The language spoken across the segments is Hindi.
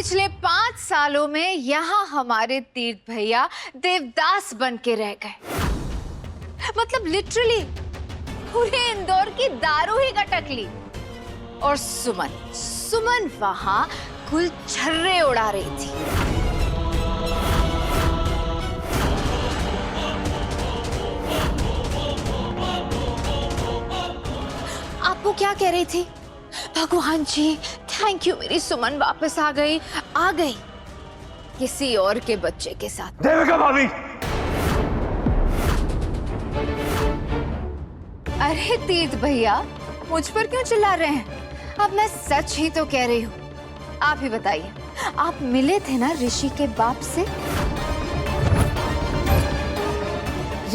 पिछले 5 सालों में यहाँ हमारे तीर्थ भैया देवदास बन के रह गए। मतलब लिटरली पूरे इंदौर की दारू ही गटक ली। और सुमन वहां गुलछर्रे उड़ा रही थी। आप वो क्या कह रही थी? भगवान जी थैंक यू, मेरी सुमन वापस आ गई किसी और के बच्चे के साथ। देविका भाभी, अरे तीर्थ भैया मुझ पर क्यों चिल्ला रहे हैं? अब मैं सच ही तो कह रही हूँ। आप ही बताइए, आप मिले थे ना ऋषि के बाप से?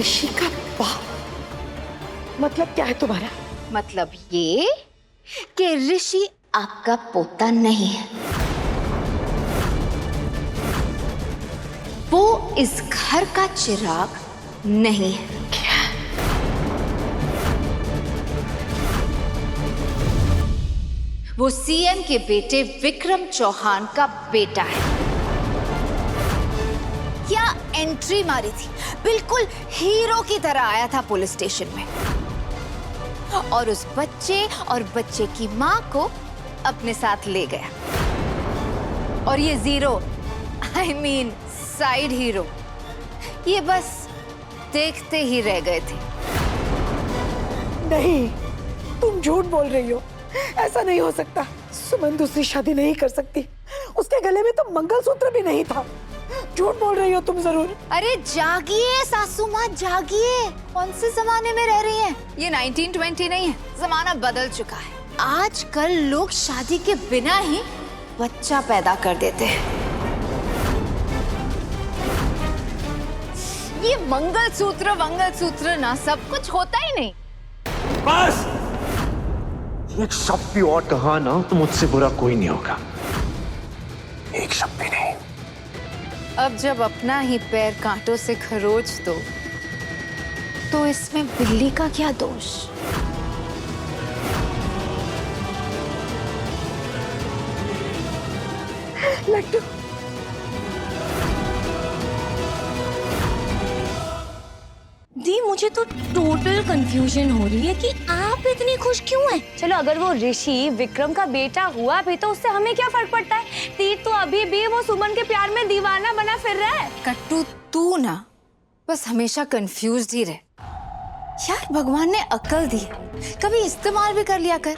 ऋषि का बाप? मतलब क्या है तुम्हारा? मतलब ये कि ऋषि आपका पोता नहीं है, वो इस घर का चिराग नहीं है। वो सीएम के बेटे विक्रम चौहान का बेटा है। क्या एंट्री मारी थी, बिल्कुल हीरो की तरह आया था पुलिस स्टेशन में और उस बच्चे और बच्चे की मां को अपने साथ ले गया। और ये zero I mean side hero ये बस देखते ही रह गए थे। नहीं, तुम झूठ बोल रही हो, ऐसा नहीं हो सकता। सुमन दूसरी शादी नहीं कर सकती, उसके गले में तो मंगलसूत्र भी नहीं था। झूठ बोल रही हो तुम जरूर। अरे जागिए सासू माँ जागिए, कौन से जमाने में रह रही हैं? ये 1920 नहीं है, जमाना बदल चुका है। आजकल लोग शादी के बिना ही बच्चा पैदा कर देते हैं। ये मंगलसूत्र ना सब कुछ होता ही नहीं। बस एक शब्द भी और कहा ना तो मुझसे बुरा कोई नहीं होगा, एक शब्द भी नहीं। अब जब अपना ही पैर कांटों से खरोच दो तो इसमें बिल्ली का क्या दोष? लड्डू, दी मुझे तो टोटल कंफ्यूजन हो रही है कि आप इतनी खुश क्यों हैं? चलो अगर वो ऋषि विक्रम का बेटा हुआ भी तो उससे हमें क्या फर्क पड़ता है? तीर तो अभी भी वो सुमन के प्यार में दीवाना बना फिर रहा है। कट्टू तू ना बस हमेशा कंफ्यूज ही रहे। यार भगवान ने अक्ल दी, कभी इस्तेमाल भी कर लिया कर,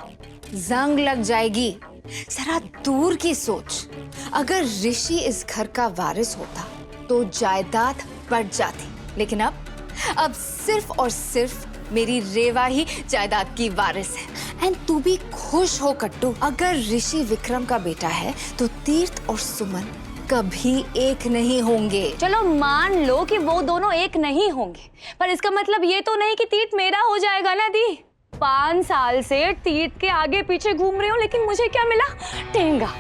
जंग लग जाएगी। जरा दूर की सोच, अगर ऋषि इस घर का वारिस होता तो जायदाद बढ़ जाती, लेकिन अब सिर्फ और सिर्फ मेरी रेवा ही जायदाद की वारिस है। एंड तू भी खुश हो कट्टू, अगर ऋषि विक्रम का बेटा है तो तीर्थ और सुमन कभी एक नहीं होंगे। चलो मान लो कि वो दोनों एक नहीं होंगे, पर इसका मतलब ये तो नहीं कि तीर्थ मेरा हो जाएगा ना दी। 5 साल से तीर्थ के आगे पीछे घूम रही हूँ, लेकिन मुझे क्या मिला? टेंगा।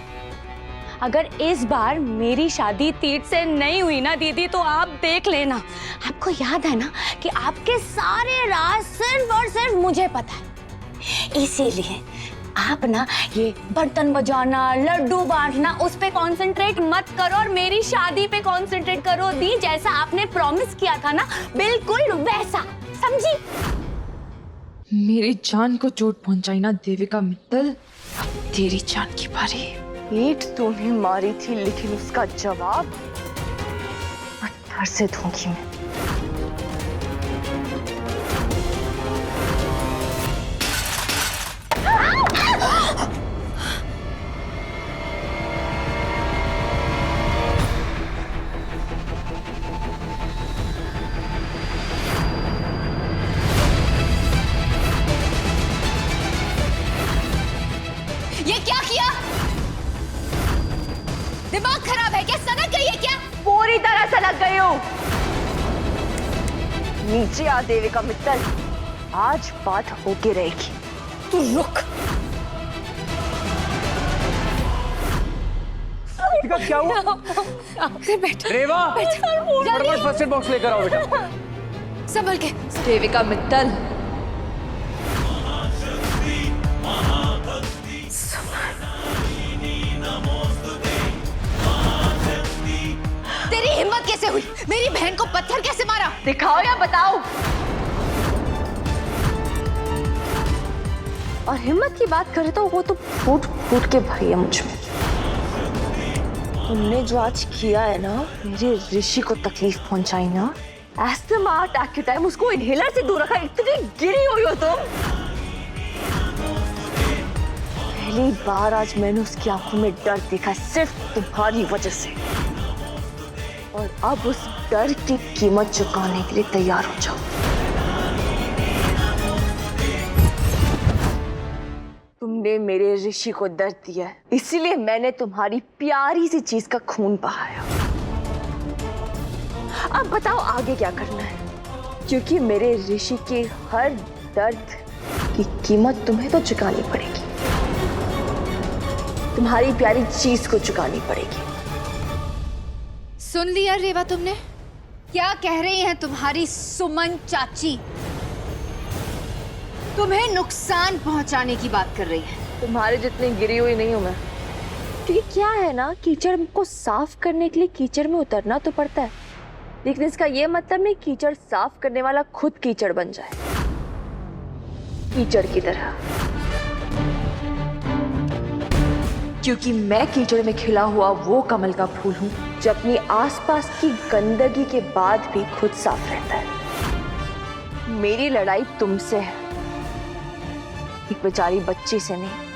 अगर इस बार मेरी शादी तीर्थ से नहीं हुई ना दीदी तो आप देख लेना। आपको याद है ना कि आपके सारे राज सिर्फ और सिर्फ मुझे पता है, इसीलिए आप ना ये बर्तन बजाना, लड्डू बांटना, उस पे कंसंट्रेट मत करो और मेरी शादी पे कंसंट्रेट करो दी। जैसा आपने प्रॉमिस किया था ना, बिल्कुल वैसा, समझी? मेरी जान को चोट पहुंचाई ना देविका मित्तल, अब तेरी जान की बारी। पीठ तूने मारी थी, लेकिन उसका जवाब पत्थर से दूंगी मैं। ये क्या किया? दिमाग खराब है क्या? सनक गई है क्या? पूरी तरह से लग गई हूँ। नीचे आ देविका मित्तल, आज बात होके रहेगी। तू रुक। क्या हुआ? रेवा, फटाफट फर्स्ट एड बॉक्स लेकर आओ बेटा। संभल के। देविका मित्तल, पत्थर कैसे मारा? दिखाओ या बताओ। और हिम्मत की बात करे तो वो तो फूट फूट के भरी है मुझ में। तुमने जो आज किया है ना, मेरे ऋषि को तकलीफ पहुंचाई ना, एस्थमा अटैक के टाइम उसको इनहेलर से दूर रखा, इतनी गिरी हुई हो तुम। पहली बार आज मैंने उसकी आंखों में डर देखा, सिर्फ तुम्हारी वजह से। और अब उस डर की कीमत चुकाने के लिए तैयार हो जाओ। तुमने मेरे ऋषि को दर्द दिया है, इसीलिए मैंने तुम्हारी प्यारी सी चीज का खून बहाया। अब बताओ आगे क्या करना है, क्योंकि मेरे ऋषि के हर दर्द की कीमत तुम्हें तो चुकानी पड़ेगी, तुम्हारी प्यारी चीज को चुकानी पड़ेगी। सुन लिया रेवा तुमने? क्या कह रही हैं तुम्हारी सुमन चाची? तुम्हें नुकसान पहुंचाने की बात कर रही है। तुम्हारे जितनी गिरी हुई नहीं हूं मैं, क्योंकि क्या है ना, कीचड़ को साफ करने के लिए कीचड़ में उतरना तो पड़ता है, लेकिन इसका ये मतलब नहीं कीचड़ साफ करने वाला खुद कीचड़ बन जाए, कीचड़ की तरह। क्योंकि मैं कीचड़ में खिला हुआ वो कमल का फूल हूं जो अपनी आसपास की गंदगी के बाद भी खुद साफ रहता है। मेरी लड़ाई तुमसे है, एक बेचारी बच्ची से नहीं।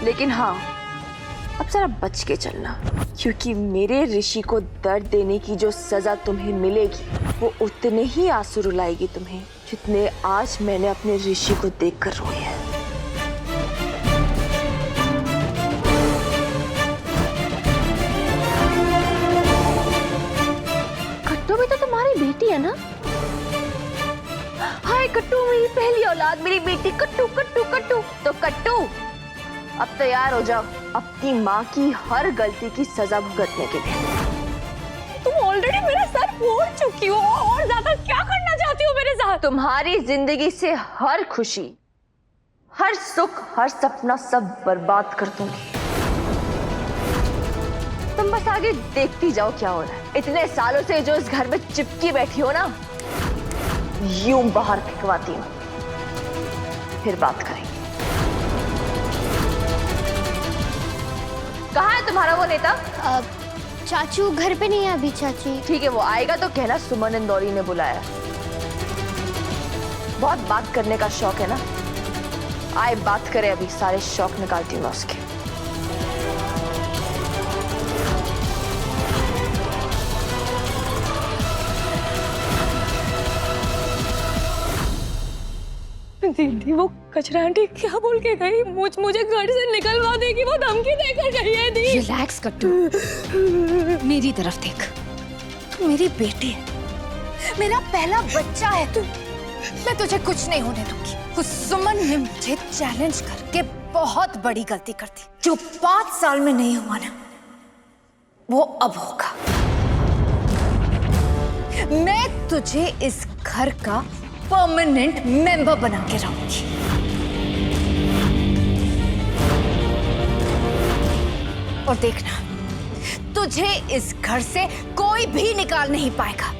लेकिन हाँ, अब जरा बच के चलना, क्योंकि मेरे ऋषि को दर्द देने की जो सजा तुम्हें मिलेगी वो उतने ही आंसू रुलाएगी तुम्हें जितने आज मैंने अपने ऋषि को देखकर रोए हैं। कट्टू भी तो तुम्हारी बेटी है ना? हाय कट्टू, मेरी पहली औलाद, मेरी बेटी कट्टू कट्टू कट्टू। तो कट्टू अब तैयार हो जाओ अपनी माँ की हर गलती की सजा भुगतने के लिए। तुम ऑलरेडी मेरा सर फोड़ चुकी हो, और ज्यादा क्या करना चाहती हो मेरे साथ? तुम्हारी जिंदगी से हर खुशी, हर सुख, हर सपना सब बर्बाद कर दूंगी। तुम बस आगे देखती जाओ क्या हो रहा है। इतने सालों से जो इस घर में चिपकी बैठी हो ना, यूं बाहर फेंकवाती हूँ, फिर बात करेंगे। कहाँ है तुम्हारा वो नेता? चाचू घर पे नहीं है अभी चाची। ठीक है, वो आएगा तो कहना सुमन इंदौरी ने बुलाया। बहुत बात करने का शौक है ना, आए बात करे, अभी सारे शौक निकालती हूँ मैं उसके। दीदी वो कचरा आंटी क्या बोल के गई? मुझे घर से निकलवा देगी, वो धमकी देकर गई है। दी रिलैक्स कट्टू, मेरी तरफ देख। तू मेरी बेटी है, मेरा पहला बच्चा है तू। मैं तुझे कुछ नहीं होने दूंगी। उस सुमन ने मुझे चैलेंज करके बहुत बड़ी गलती कर दी। जो 5 साल में नहीं हुआ ना, वो अब होगा। मैं तुझे इस घर का परमानेंट मेंबर बना के रहूंगी। और देखना, तुझे इस घर से कोई भी निकाल नहीं पाएगा।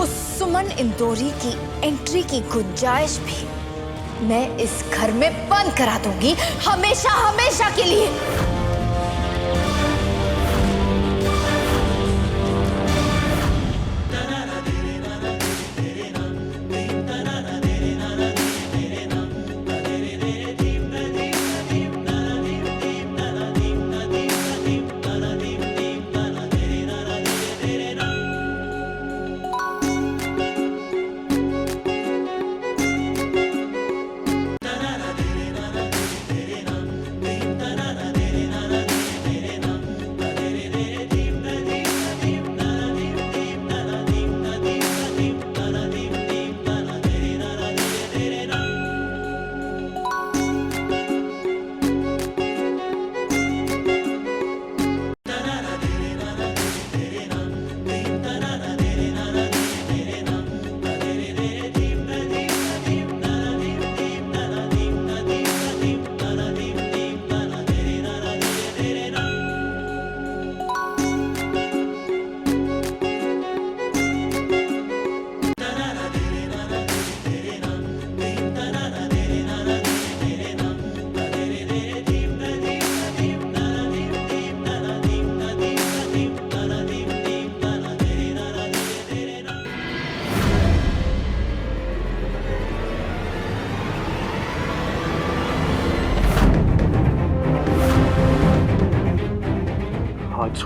उस सुमन इंदौरी की एंट्री की गुंजाइश भी मैं इस घर में बंद करा दूंगी, हमेशा हमेशा के लिए।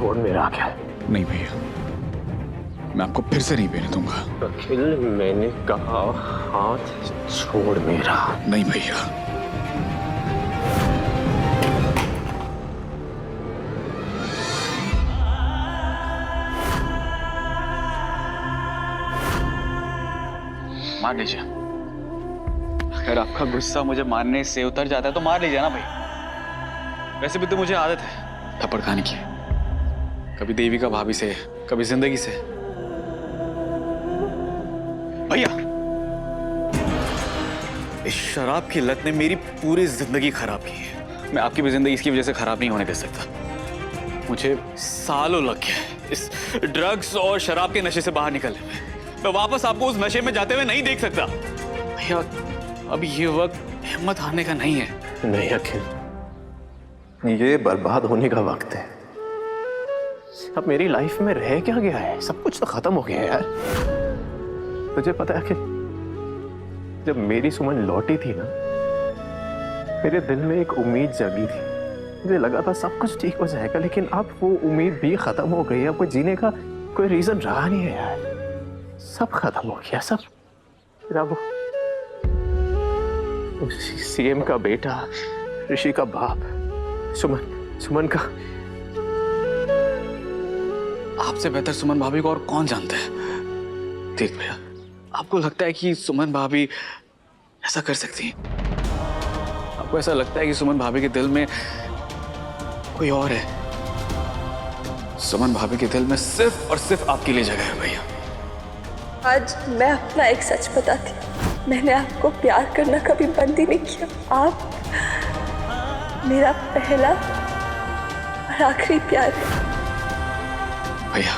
छोड़ मेरा क्या। नहीं भैया, मैं आपको फिर से नहीं पीने दूंगा। अखिल, मैंने कहा हाथ छोड़ मेरा। नहीं भैया। मार लीजिए। अगर आपका गुस्सा मुझे मारने से उतर जाता है तो मार लीजिए ना भाई। वैसे भी तो मुझे आदत है थप्पड़ खाने की, कभी देविका भाभी से, कभी जिंदगी से। भैया, इस शराब की लत ने मेरी पूरी जिंदगी खराब की है। मैं आपकी भी जिंदगी इसकी वजह से खराब नहीं होने दे सकता। मुझे सालों लग गए इस ड्रग्स और शराब के नशे से बाहर निकलने में। मैं वापस आपको उस नशे में जाते हुए नहीं देख सकता। भैया, अब ये वक्त हिम्मत हारने का नहीं है। नहीं अखिल, ये बर्बाद होने का वक्त है। अब मेरी लाइफ में रह क्या गया है? सब कुछ तो खत्म हो गया है यार। तुझे पता है अखिल, जब मेरी सुमन लौटी थी ना, मेरे दिल में एक उम्मीद जगी थी। मुझे लगा था सब कुछ ठीक हो जाएगा, लेकिन अब वो उम्मीद भी खत्म हो गई। अब कोई जीने का कोई रीजन रहा नहीं है यार। सब खत्म हो गया, सब। वो सीएम का बेटा, ऋषि का बाप, सुमन का। आपसे बेहतर सुमन भाभी को और कौन जानता है? देख भैया, आपको लगता है कि सुमन भाभी ऐसा कर सकती है? आपको ऐसा लगता है कि सुमन भाभी के दिल में कोई और है? सुमन भाभी के दिल में सिर्फ और सिर्फ आपके लिए जगह है भैया। आज मैं अपना एक सच बताती हूँ। मैंने आपको प्यार करना कभी बंद ही नहीं किया। आप मेरा पहला और आखिरी प्यार है। भैया,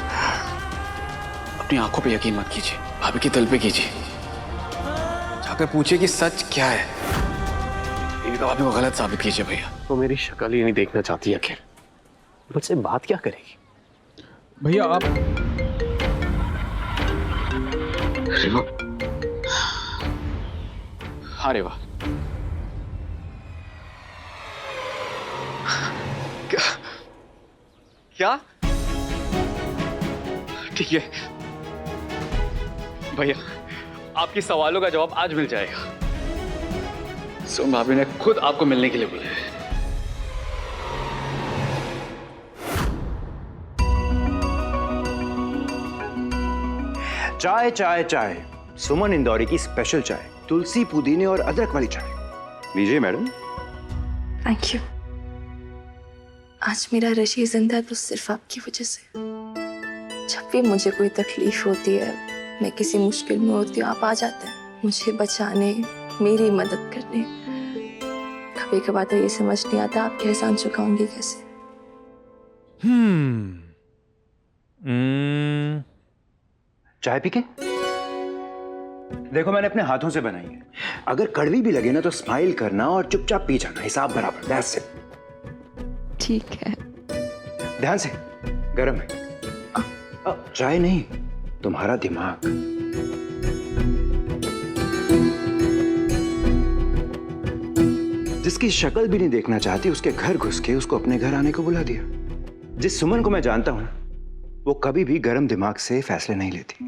अपनी आंखों पे यकीन मत कीजिए, भाभी के दिल पे कीजिए। जाकर पूछिए कि सच क्या है। देविका भाभी को गलत साबित कीजिए भैया। वो मेरी शक्ल ही नहीं देखना चाहती आखिर, मुझसे बात क्या करेगी? भैया आप अरे वाह, क्या? ठीक है भैया, आपके सवालों का जवाब आज मिल जाएगा। सुमन भाभी ने खुद आपको मिलने के लिए बुलाया है। चाय चाय चाय, सुमन इंदौरी की स्पेशल चाय, तुलसी पुदीने और अदरक वाली चाय। लीजिए मैडम। Thank you. आज मेरा ऋषि जिंदा है तो सिर्फ आपकी वजह से। जब भी मुझे कोई तकलीफ होती है, मैं किसी मुश्किल में होती हूँ, आप आ जाते हैं मुझे बचाने, मेरी मदद करने। कभी कभार तो ये समझ नहीं आता आपके एहसान चुकाऊंगी कैसे। चाय पी के देखो, मैंने अपने हाथों से बनाई है। अगर कड़वी भी लगे ना तो स्माइल करना और चुपचाप पी जाना, हिसाब बराबर। That's it. ठीक है। ध्यान से, गरम है। चाय नहीं, तुम्हारा दिमाग। जिसकी शक्ल भी नहीं देखना चाहती, उसके घर घुस के उसको अपने घर आने को बुला दिया। जिस सुमन को मैं जानता हूं, वो कभी भी गरम दिमाग से फैसले नहीं लेती।